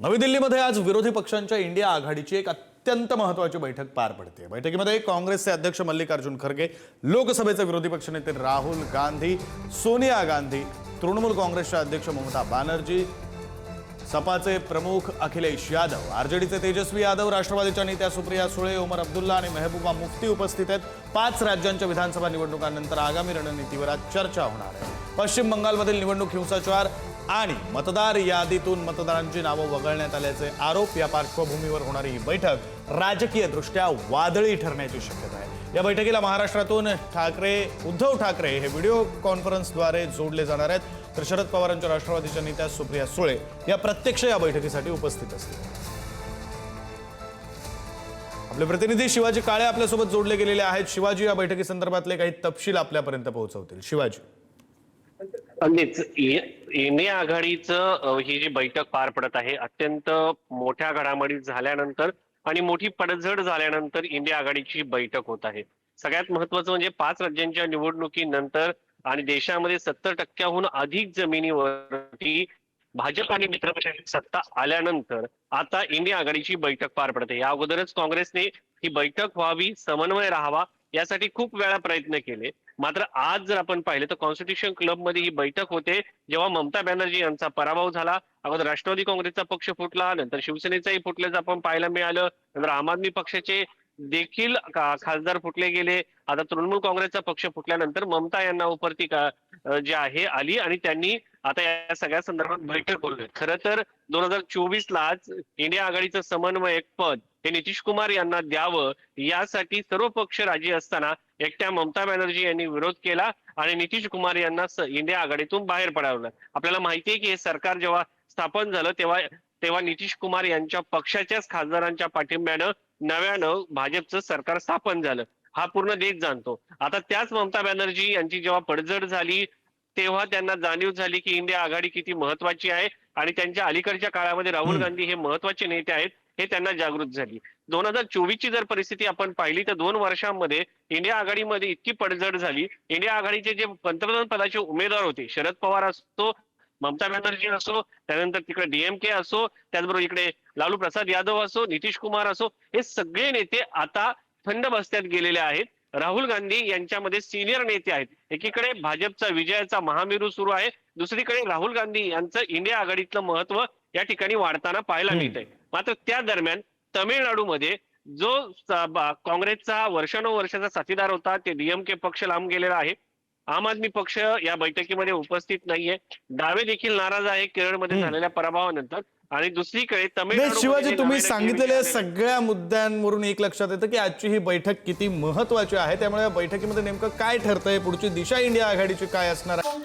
नवी दिल्लीमध्ये आज विरोधी पक्षांच्या इंडिया आघाडीची एक अत्यंत महत्त्वाची बैठक पार पडते। बैठकीमध्ये काँग्रेसचे अध्यक्ष मल्लिकार्जुन खरगे, लोकसभेचे विरोधी पक्षनेते राहुल गांधी, सोनिया गांधी, तृणमूल काँग्रेसचे अध्यक्ष ममता बॅनर्जी, सपाचे प्रमुख अखिलेश यादव, आरजेडीचे तेजस्वी यादव, राष्ट्रवादीच्या नेत्या सुप्रिया सुळे, उमर अब्दुल्ला आणि मेहबूबा मुफ्ती उपस्थित आहेत। 5 राज्यांच्या विधानसभा निवडणुकांनंतर आगामी रणनीतीवर आज चर्चा होणार आहे। पश्चिम बंगालमधील निवडणूक हिंसाचार आणि मतदार यादीतून मतदारांची नावे वगळण्यात आल्याचे आरोप या पार्श्वभूमीवर होणारी ही बैठक राजकीयदृष्ट्या वादळी ठरण्याची शक्यता आहे। या बैठकीला महाराष्ट्रातून उद्धव ठाकरे हे व्हिडिओ कॉन्फरन्सद्वारे जोडले जाणार आहेत, तर शरद पवारांच्या राष्ट्रवादीच्या नेत्या सुप्रिया सुळे या प्रत्यक्ष या बैठकीसाठी उपस्थित असतील। आपले प्रतिनिधी शिवाजी काळे आपल्यासोबत जोडले गेलेले आहेत। शिवाजी, या बैठकी संदर्भातले काही तपशील आपल्यापर्यंत पोहोचवतील। शिवाजी, अगदीच इंडिया आघाडीचं ही जी बैठक पार पडत आहे, अत्यंत मोठ्या घडामोडी झाल्यानंतर आणि मोठी पडझड झाल्यानंतर इंडिया आघाडीची बैठक होत आहे। सगळ्यात महत्त्वाचं म्हणजे 5 राज्यांच्या निवडणुकीनंतर आणि देशामध्ये 70% अधिक जमिनीवरती भाजप आणि मित्रपक्षाची सत्ता आल्यानंतर आता इंडिया आघाडीची बैठक पार पडते। या अगोदरच काँग्रेसने ही बैठक व्हावी, समन्वय राहावा यासाठी खूप वेळा प्रयत्न केले। मात्र आज जर आपण पाहिलं तर कॉन्स्टिट्यूशन क्लब मध्ये ही बैठक होते जेव्हा ममता बॅनर्जी यांचा पराभव झाला। अगोदर राष्ट्रवादी काँग्रेसचा पक्ष फुटला, नंतर शिवसेनेचाही फुटल्याचं आपण पाहायला मिळालं, नंतर आम आदमी पक्षाचे देखील खासदार फुटले गेले। आता तृणमूल काँग्रेसचा पक्ष फुटल्यानंतर ममता यांना उपरती जी आहे आली आणि त्यांनी आता या सगळ्या संदर्भात बैठक बोलली। खरं तर 2024 इंडिया आघाडीचं समन्वयक पद हे नितीश कुमार यांना द्यावं यासाठी सर्व पक्ष राजी असताना एकट्या ममता बॅनर्जी यांनी विरोध केला आणि नितीश कुमार यांना इंडिया आघाडीतून बाहेर पडावलं। आपल्याला माहिती आहे की हे सरकार जेव्हा स्थापन झालं तेव्हा नितीश कुमार यांच्या पक्षाच्याच खासदारांच्या पाठिंब्यानं नव्यानं भाजपचं सरकार स्थापन झालं, हा पूर्ण देश जाणतो। आता त्याच ममता बॅनर्जी यांची जेव्हा पडझड झाली तेव्हा त्यांना जाणीव झाली की इंडिया आघाडी किती महत्वाची आहे आणि त्यांच्या अलीकडच्या काळामध्ये राहुल गांधी हे महत्वाचे नेते आहेत हे त्यांना जागृत झाली। 2024 ची जर परिस्थिती आपण पाहिली तर 2 वर्षांमध्ये इंडिया आघाडीमध्ये इतकी पडझड झाली। इंडिया आघाडीचे जे पंतप्रधान पदाचे उमेदवार होते, शरद पवार असो, ममता बॅनर्जी असो, त्यानंतर तिकडे डीएमके असो, त्याचबरोबर इकडे लालू प्रसाद यादव असो, नितीश कुमार असो, हे सगळे नेते आता थंड बस्त्यात गेलेले आहेत। राहुल गांधी यांच्यामध्ये सिनियर नेते आहेत। एकीकडे भाजपचा विजयाचा महामेरू सुरू आहे, दुसरीकडे राहुल गांधी यांचं इंडिया आघाडीतलं महत्व या ठिकाणी वाढताना पाहायला मिळतंय। मात्र त्या दरम्यान तामिळनाडूमध्ये जो काँग्रेसचा वर्षानुवर्षाचा साथीदार होता ते डीएमके पक्ष लांब गेलेला आहे। आम आदमी पक्ष या बैठकीमध्ये उपस्थित नाहीये। डावे देखील नाराज आहे केरळमध्ये झालेल्या पराभवानंतर। आणि दुसरीकडे तामिळनाडू, शिवाजी, तुम्ही सांगितलेल्या सगळ्या मुद्द्यांवरून एक लक्षात येतं की आजची ही बैठक किती महत्त्वाची आहे। त्यामुळे या बैठकीमध्ये नेमकं काय ठरतंय, पुढची दिशा इंडिया आघाडीची काय असणार आहे?